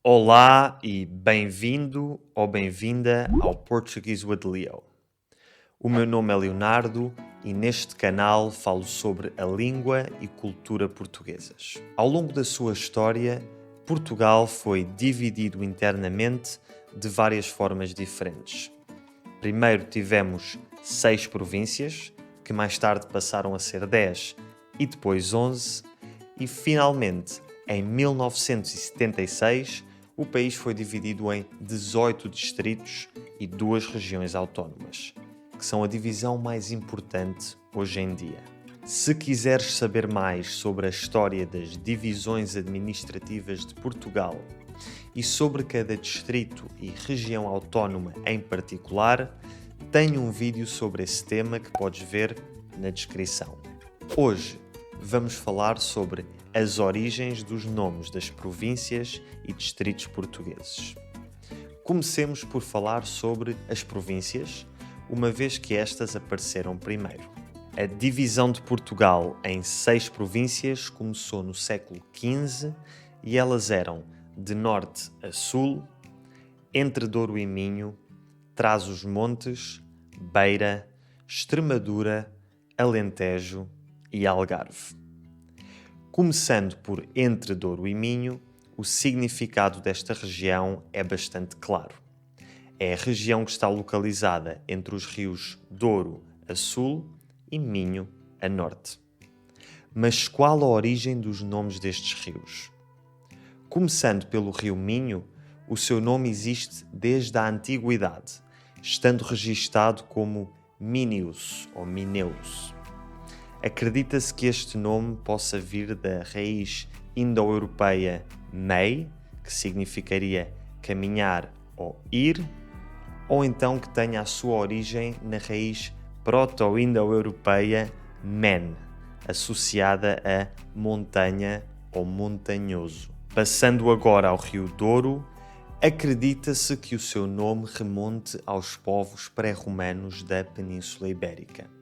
Olá e bem-vindo ou bem-vinda ao Portuguese with Leo. O meu nome é Leonardo e neste canal falo sobre a língua e cultura portuguesas. Ao longo da sua história, Portugal foi dividido internamente de várias formas diferentes. Primeiro tivemos 6 províncias, que mais tarde passaram a ser 10 e depois 11, e finalmente, em 1976, o país foi dividido em 18 distritos e 2 regiões autónomas, que são a divisão mais importante hoje em dia. Se quiseres saber mais sobre a história das divisões administrativas de Portugal e sobre cada distrito e região autónoma em particular, tenho um vídeo sobre esse tema que podes ver na descrição. Hoje vamos falar sobre as origens dos nomes das províncias e distritos portugueses. Comecemos por falar sobre as províncias, uma vez que estas apareceram primeiro. A divisão de Portugal em 6 províncias começou no século XV e elas eram de norte a sul, entre Douro e Minho, Trás-os-Montes, Beira, Extremadura, Alentejo e Algarve. Começando por entre Douro e Minho, o significado desta região é bastante claro. É a região que está localizada entre os rios Douro a sul e Minho a norte. Mas qual a origem dos nomes destes rios? Começando pelo rio Minho, o seu nome existe desde a antiguidade, estando registado como Minius ou Mineus. Acredita-se que este nome possa vir da raiz indo-europeia mei, que significaria caminhar ou ir, ou então que tenha a sua origem na raiz proto-indo-europeia men, associada a montanha ou montanhoso. Passando agora ao rio Douro, acredita-se que o seu nome remonte aos povos pré-romanos da Península Ibérica.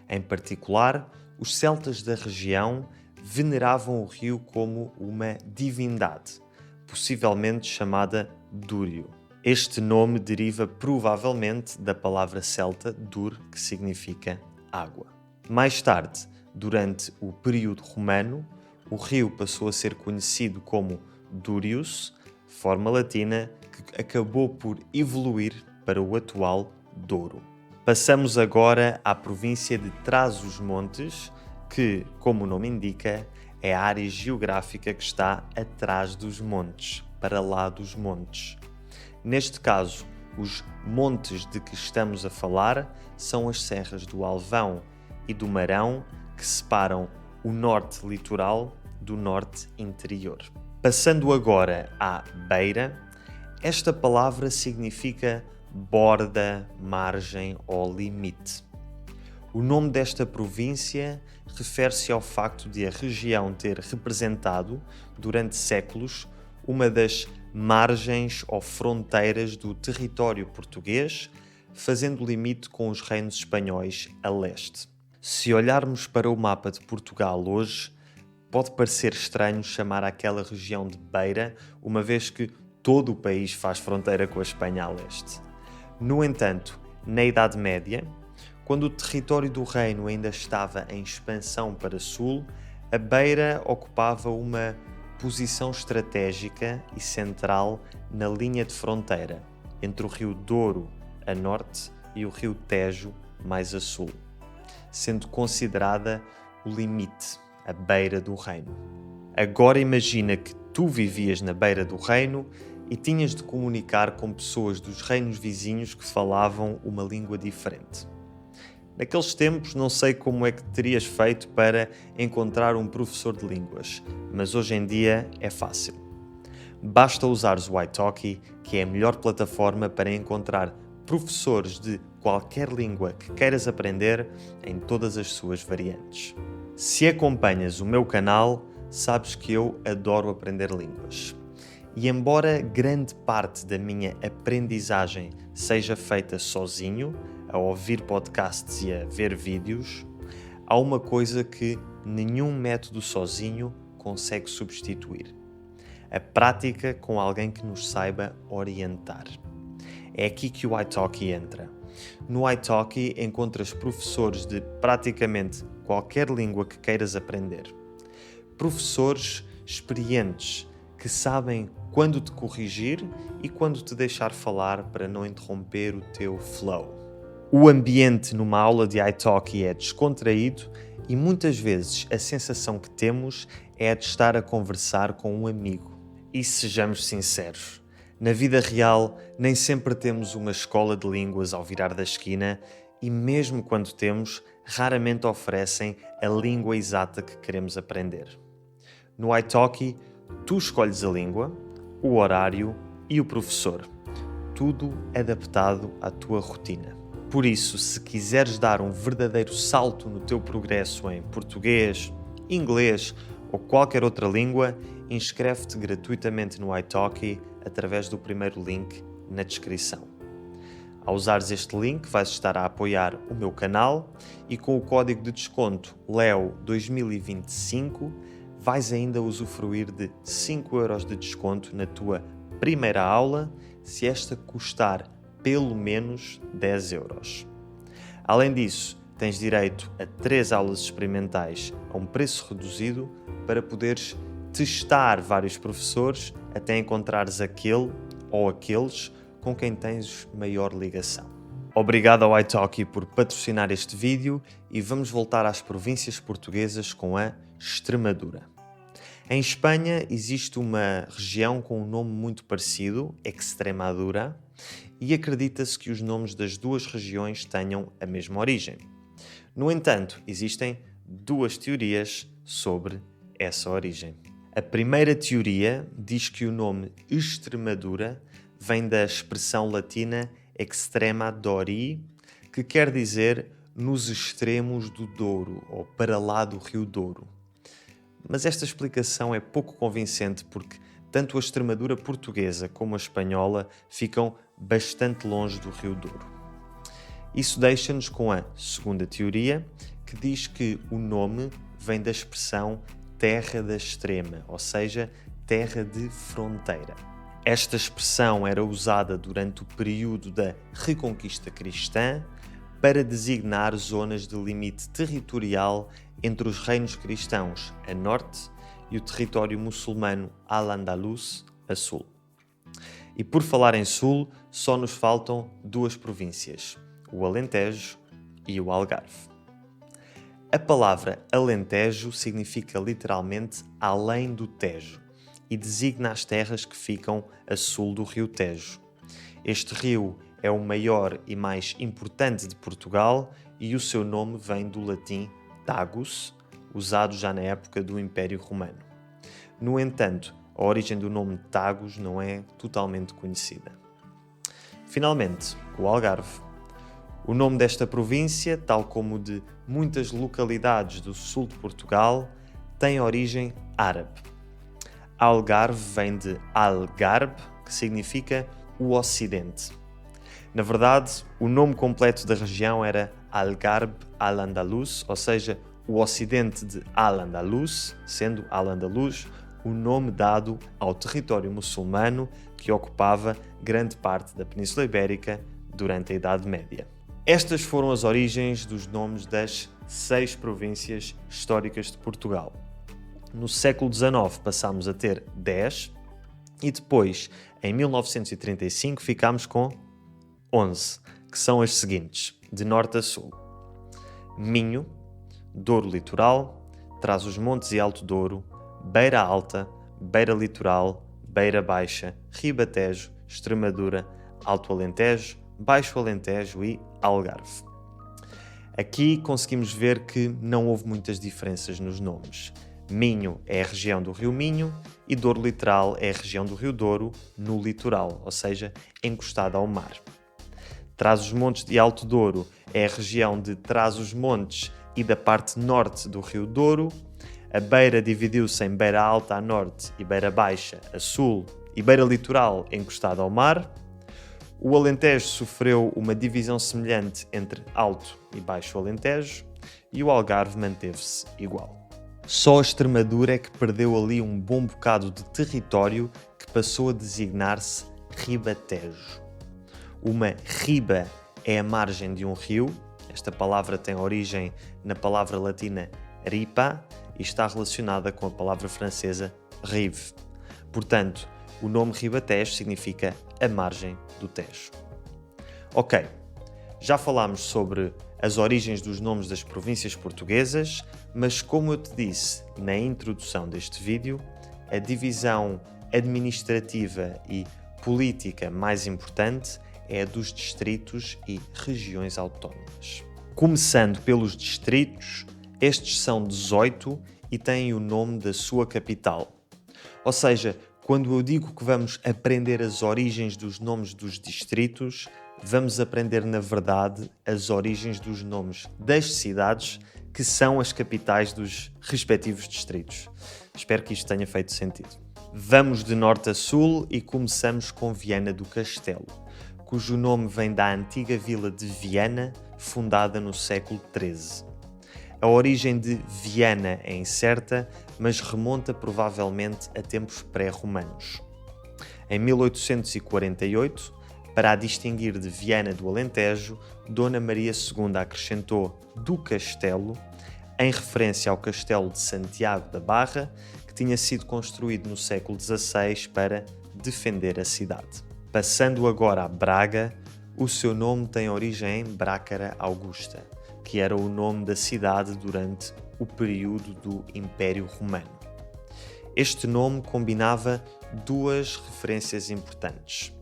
Em particular, os celtas da região veneravam o rio como uma divindade, possivelmente chamada Dúrio. Este nome deriva provavelmente da palavra celta dur, que significa água. Mais tarde, durante o período romano, o rio passou a ser conhecido como Durius, forma latina que acabou por evoluir para o atual Douro. Passamos agora à província de Trás-os-Montes, que, como o nome indica, é a área geográfica que está atrás dos montes, para lá dos montes. Neste caso, os montes de que estamos a falar são as serras do Alvão e do Marão, que separam o norte litoral do norte interior. Passando agora à Beira, esta palavra significa borda, margem ou limite. O nome desta província refere-se ao facto de a região ter representado, durante séculos, uma das margens ou fronteiras do território português, fazendo limite com os reinos espanhóis a leste. Se olharmos para o mapa de Portugal hoje, pode parecer estranho chamar aquela região de Beira, uma vez que todo o país faz fronteira com a Espanha a leste. No entanto, na Idade Média, quando o território do reino ainda estava em expansão para sul, a Beira ocupava uma posição estratégica e central na linha de fronteira, entre o rio Douro a norte e o rio Tejo mais a sul, sendo considerada o limite, a beira do reino. Agora imagina que tu vivias na beira do reino e tinhas de comunicar com pessoas dos reinos vizinhos que falavam uma língua diferente. Naqueles tempos não sei como é que terias feito para encontrar um professor de línguas, mas hoje em dia é fácil. Basta usares o italki, que é a melhor plataforma para encontrar professores de qualquer língua que queiras aprender em todas as suas variantes. Se acompanhas o meu canal, sabes que eu adoro aprender línguas. E embora grande parte da minha aprendizagem seja feita sozinho, a ouvir podcasts e a ver vídeos, há uma coisa que nenhum método sozinho consegue substituir: a prática com alguém que nos saiba orientar. É aqui que o italki entra. No italki encontras professores de praticamente qualquer língua que queiras aprender. Professores experientes que sabem quando te corrigir e quando te deixar falar para não interromper o teu flow. O ambiente numa aula de italki é descontraído e muitas vezes a sensação que temos é a de estar a conversar com um amigo. E sejamos sinceros, na vida real nem sempre temos uma escola de línguas ao virar da esquina e mesmo quando temos, raramente oferecem a língua exata que queremos aprender. No italki, tu escolhes a língua, o horário e o professor. Tudo adaptado à tua rotina. Por isso, se quiseres dar um verdadeiro salto no teu progresso em português, inglês ou qualquer outra língua, inscreve-te gratuitamente no italki através do primeiro link na descrição. Ao usares este link, vais estar a apoiar o meu canal e com o código de desconto LEO2025 vais ainda usufruir de 5€ de desconto na tua primeira aula, se esta custar pelo menos 10€. Além disso, tens direito a 3 aulas experimentais a um preço reduzido para poderes testar vários professores até encontrares aquele ou aqueles com quem tens maior ligação. Obrigado ao italki por patrocinar este vídeo e vamos voltar às províncias portuguesas com a Extremadura. Em Espanha existe uma região com um nome muito parecido, Extremadura, e acredita-se que os nomes das duas regiões tenham a mesma origem. No entanto, existem duas teorias sobre essa origem. A primeira teoria diz que o nome Extremadura vem da expressão latina extrema dori, que quer dizer nos extremos do Douro ou para lá do Rio Douro. Mas esta explicação é pouco convincente porque tanto a Extremadura portuguesa como a espanhola ficam bastante longe do Rio Douro. Isso deixa-nos com a segunda teoria, que diz que o nome vem da expressão terra da extrema, ou seja, terra de fronteira. Esta expressão era usada durante o período da Reconquista Cristã para designar zonas de limite territorial entre os reinos cristãos a norte e o território muçulmano al-Andalus a sul. E por falar em sul, só nos faltam duas províncias, o Alentejo e o Algarve. A palavra Alentejo significa literalmente além do Tejo e designa as terras que ficam a sul do rio Tejo. Este rio é o maior e mais importante de Portugal e o seu nome vem do latim Tagus, usado já na época do Império Romano. No entanto, a origem do nome Tagus não é totalmente conhecida. Finalmente, o Algarve. O nome desta província, tal como o de muitas localidades do sul de Portugal, tem origem árabe. Algarve vem de Algarbe, que significa o Ocidente. Na verdade, o nome completo da região era Algarve al-Andalus, ou seja, o Ocidente de Al-Andalus, sendo Al-Andalus o nome dado ao território muçulmano que ocupava grande parte da Península Ibérica durante a Idade Média. Estas foram as origens dos nomes das 6 províncias históricas de Portugal. No século XIX passámos a ter 10 e depois, em 1935, ficámos com 11, que são as seguintes, de norte a sul. Minho, Douro Litoral, Trás-os-Montes e Alto Douro, Beira Alta, Beira Litoral, Beira Baixa, Ribatejo, Extremadura, Alto Alentejo, Baixo Alentejo e Algarve. Aqui conseguimos ver que não houve muitas diferenças nos nomes. Minho é a região do Rio Minho e Douro Litoral é a região do Rio Douro no litoral, ou seja, encostada ao mar. Trás-os-Montes e Alto Douro é a região de Trás-os-Montes e da parte norte do Rio Douro. A Beira dividiu-se em Beira Alta a norte e Beira Baixa a sul e Beira Litoral encostada ao mar. O Alentejo sofreu uma divisão semelhante entre Alto e Baixo Alentejo e o Algarve manteve-se igual. Só a Extremadura é que perdeu ali um bom bocado de território que passou a designar-se Ribatejo. Uma riba é a margem de um rio. Esta palavra tem origem na palavra latina ripa e está relacionada com a palavra francesa rive. Portanto, o nome Ribatejo significa a margem do Tejo. Ok, já falámos sobre as origens dos nomes das províncias portuguesas, mas como eu te disse na introdução deste vídeo, a divisão administrativa e política mais importante é a dos distritos e regiões autónomas. Começando pelos distritos, estes são 18 e têm o nome da sua capital. Ou seja, quando eu digo que vamos aprender as origens dos nomes dos distritos, vamos aprender, na verdade, as origens dos nomes das cidades que são as capitais dos respectivos distritos. Espero que isto tenha feito sentido. Vamos de norte a sul e começamos com Viana do Castelo, cujo nome vem da antiga vila de Viana, fundada no século XIII. A origem de Viana é incerta, mas remonta provavelmente a tempos pré-romanos. Em 1848, para a distinguir de Viana do Alentejo, Dona Maria II acrescentou do Castelo, em referência ao Castelo de Santiago da Barra, que tinha sido construído no século XVI para defender a cidade. Passando agora a Braga, o seu nome tem origem em Brácara Augusta, que era o nome da cidade durante o período do Império Romano. Este nome combinava duas referências importantes.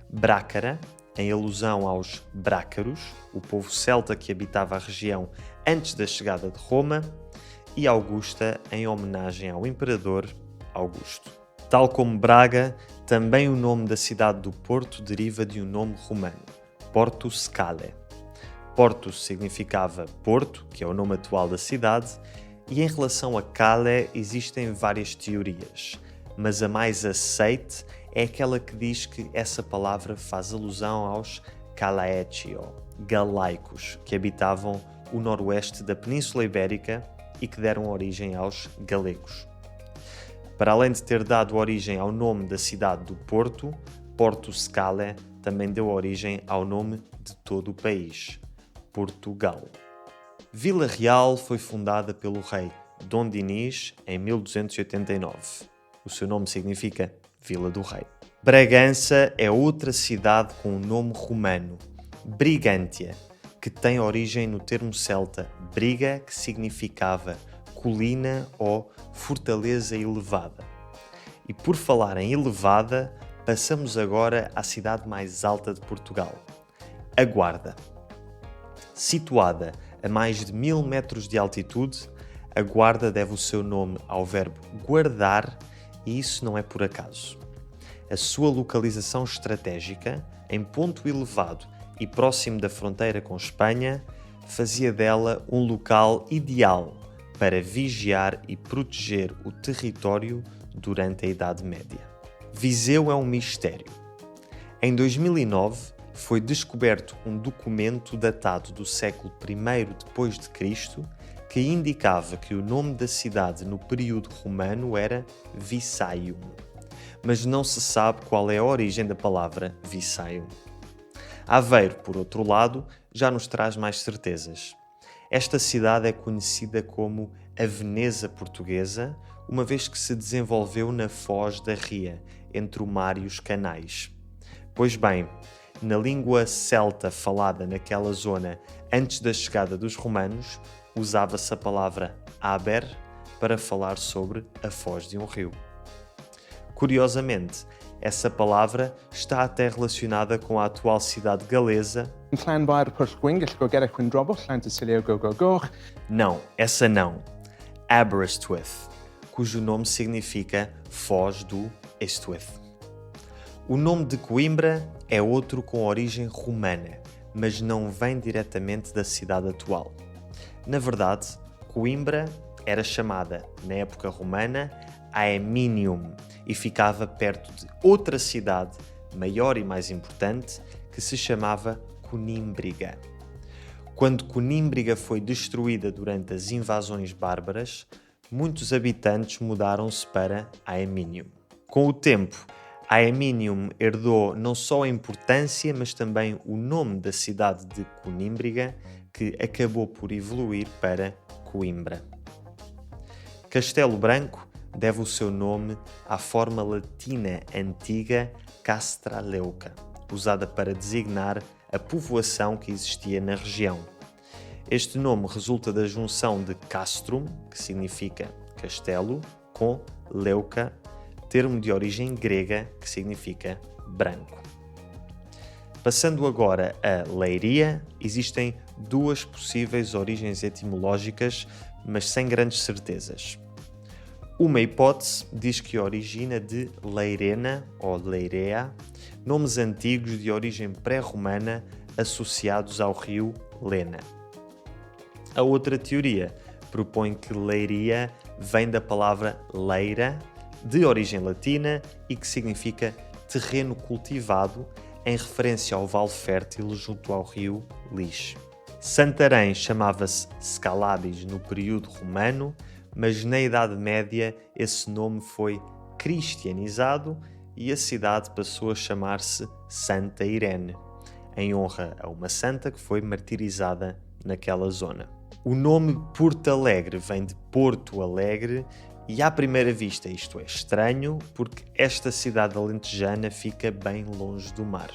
Brácara, em alusão aos brácaros, o povo celta que habitava a região antes da chegada de Roma, e Augusta, em homenagem ao imperador Augusto. Tal como Braga, também o nome da cidade do Porto deriva de um nome romano, Portus Scale. Portus significava Porto, que é o nome atual da cidade, e em relação a Cale existem várias teorias, mas a mais aceite é aquela que diz que essa palavra faz alusão aos Calaetio, galaicos, que habitavam o noroeste da Península Ibérica e que deram origem aos galegos. Para além de ter dado origem ao nome da cidade do Porto, Portus Scale também deu origem ao nome de todo o país, Portugal. Vila Real foi fundada pelo rei Dom Dinis em 1289. O seu nome significa Vila do Rei. Bragança é outra cidade com um nome romano, Brigantia, que tem origem no termo celta briga, que significava colina ou fortaleza elevada. E por falar em elevada, passamos agora à cidade mais alta de Portugal, a Guarda. Situada a mais de 1000 metros de altitude, a Guarda deve o seu nome ao verbo guardar, e isso não é por acaso. A sua localização estratégica, em ponto elevado e próximo da fronteira com Espanha, fazia dela um local ideal para vigiar e proteger o território durante a Idade Média. Viseu é um mistério. Em 2009, foi descoberto um documento datado do século I depois de Cristo que indicava que o nome da cidade no período romano era Vicaium, mas não se sabe qual é a origem da palavra Vicaium. Aveiro, por outro lado, já nos traz mais certezas. Esta cidade é conhecida como a Veneza portuguesa, uma vez que se desenvolveu na foz da Ria, entre o mar e os canais. Pois bem, na língua celta falada naquela zona antes da chegada dos romanos, usava-se a palavra aber para falar sobre a foz de um rio. Curiosamente, essa palavra está até relacionada com a atual cidade galesa. Não, essa não. Aberystwyth, cujo nome significa foz do Estwyth. O nome de Coimbra é outro com origem romana, mas não vem diretamente da cidade atual. Na verdade, Coimbra era chamada, na época romana, Aeminium e ficava perto de outra cidade, maior e mais importante, que se chamava Conímbriga. Quando Conímbriga foi destruída durante as invasões bárbaras, muitos habitantes mudaram-se para Aeminium. Com o tempo, Aeminium herdou não só a importância, mas também o nome da cidade de Conímbriga, que acabou por evoluir para Coimbra. Castelo Branco deve o seu nome à forma latina antiga Castra Leuca, usada para designar a povoação que existia na região. Este nome resulta da junção de castrum, que significa castelo, com leuca, termo de origem grega que significa branco. Passando agora a Leiria, existem duas possíveis origens etimológicas, mas sem grandes certezas. Uma hipótese diz que origina de Leirena ou Leirea, nomes antigos de origem pré-romana associados ao rio Lena. A outra teoria propõe que Leiria vem da palavra leira, de origem latina e que significa terreno cultivado, em referência ao vale fértil junto ao rio Lis. Santarém chamava-se Scalabis no período romano, mas na Idade Média esse nome foi cristianizado e a cidade passou a chamar-se Santa Irene, em honra a uma santa que foi martirizada naquela zona. O nome Porto Alegre vem de Porto Alegre e à primeira vista isto é estranho porque esta cidade alentejana fica bem longe do mar.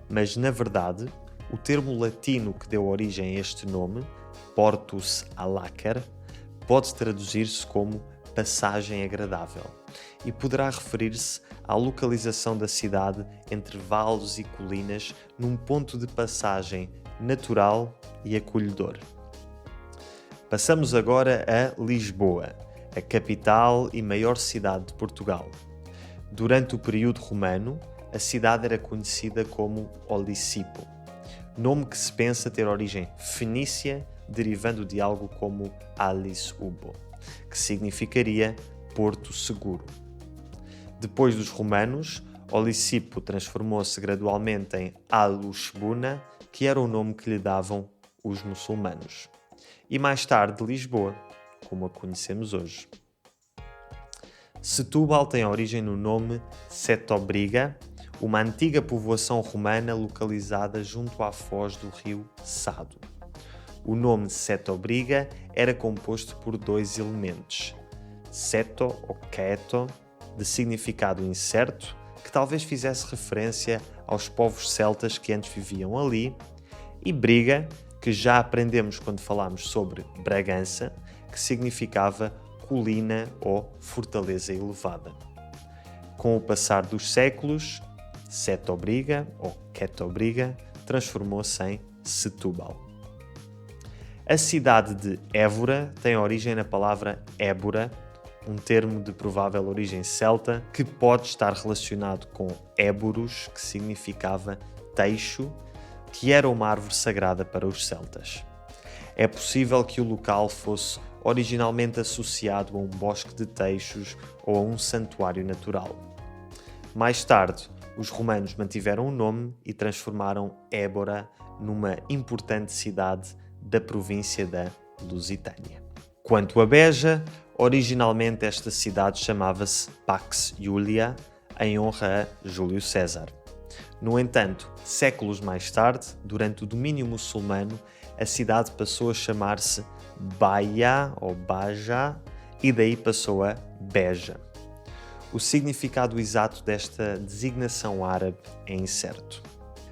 Mas na verdade, o termo latino que deu origem a este nome, Portus Alacer, pode traduzir-se como passagem agradável e poderá referir-se à localização da cidade entre vales e colinas num ponto de passagem natural e acolhedor. Passamos agora a Lisboa, a capital e maior cidade de Portugal. Durante o período romano, a cidade era conhecida como Olisipo, nome que se pensa ter origem fenícia, derivando de algo como Alis Ubo, que significaria Porto Seguro. Depois dos romanos, Olisipo transformou-se gradualmente em Al-Ushbuna, que era o nome que lhe davam os muçulmanos. E mais tarde Lisboa, como a conhecemos hoje. Setúbal tem origem no nome Setobriga, uma antiga povoação romana localizada junto à foz do rio Sado. O nome Setobriga era composto por dois elementos, seto ou keto, de significado incerto, que talvez fizesse referência aos povos celtas que antes viviam ali, e briga, que já aprendemos quando falámos sobre Bragança, que significava colina ou fortaleza elevada. Com o passar dos séculos, Setobriga ou Quetobriga transformou-se em Setúbal. A cidade de Évora tem origem na palavra ébora, um termo de provável origem celta que pode estar relacionado com éboros, que significava teixo, que era uma árvore sagrada para os celtas. É possível que o local fosse originalmente associado a um bosque de teixos ou a um santuário natural. Mais tarde, os romanos mantiveram o nome e transformaram Ébora numa importante cidade da província da Lusitânia. Quanto a Beja, originalmente esta cidade chamava-se Pax Iulia, em honra a Júlio César. No entanto, séculos mais tarde, durante o domínio muçulmano, a cidade passou a chamar-se Baia ou Baja e daí passou a Beja. O significado exato desta designação árabe é incerto.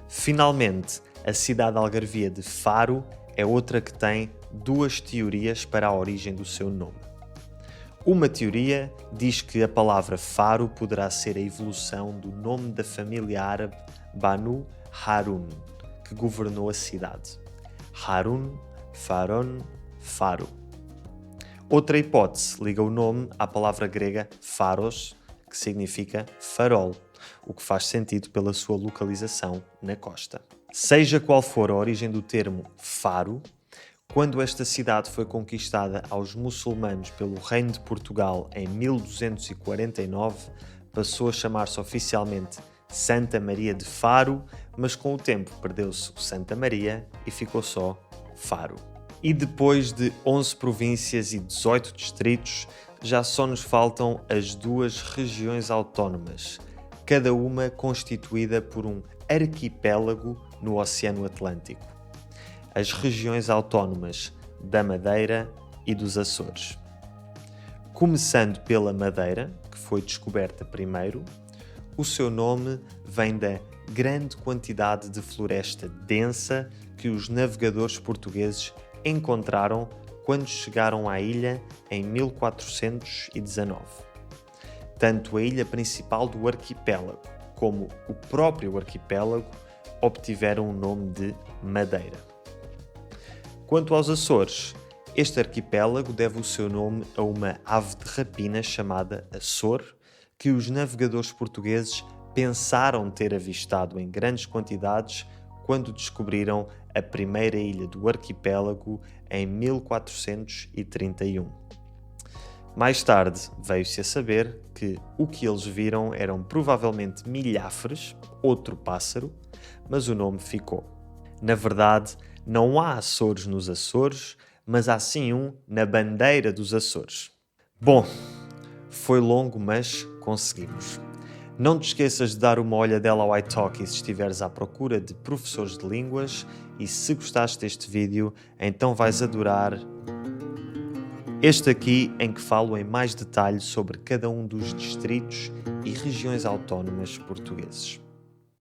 Finalmente, a cidade algarvia de Faro é outra que tem duas teorias para a origem do seu nome. Uma teoria diz que a palavra Faro poderá ser a evolução do nome da família árabe Banu Harun, que governou a cidade. Harun, Faron, Faro. Outra hipótese liga o nome à palavra grega Pharos, que significa farol, o que faz sentido pela sua localização na costa. Seja qual for a origem do termo Faro, quando esta cidade foi conquistada aos muçulmanos pelo Reino de Portugal em 1249, passou a chamar-se oficialmente Santa Maria de Faro, mas com o tempo perdeu-se o Santa Maria e ficou só Faro. E depois de 11 províncias e 18 distritos, já só nos faltam as 2 regiões autónomas, cada uma constituída por um arquipélago no Oceano Atlântico. As regiões autónomas da Madeira e dos Açores. Começando pela Madeira, que foi descoberta primeiro, o seu nome vem da grande quantidade de floresta densa que os navegadores portugueses encontraram quando chegaram à ilha em 1419. Tanto a ilha principal do arquipélago como o próprio arquipélago obtiveram o nome de Madeira. Quanto aos Açores, este arquipélago deve o seu nome a uma ave de rapina chamada açor, que os navegadores portugueses pensaram ter avistado em grandes quantidades quando descobriram a primeira ilha do arquipélago em 1431. Mais tarde veio-se a saber que o que eles viram eram provavelmente milhafres, outro pássaro, mas o nome ficou. Na verdade, não há Açores nos Açores, mas há sim um na bandeira dos Açores. Bom, foi longo, mas conseguimos. Não te esqueças de dar uma olhadela ao iTalki se estiveres à procura de professores de línguas e se gostaste deste vídeo, então vais adorar este aqui em que falo em mais detalhe sobre cada um dos distritos e regiões autónomas portugueses.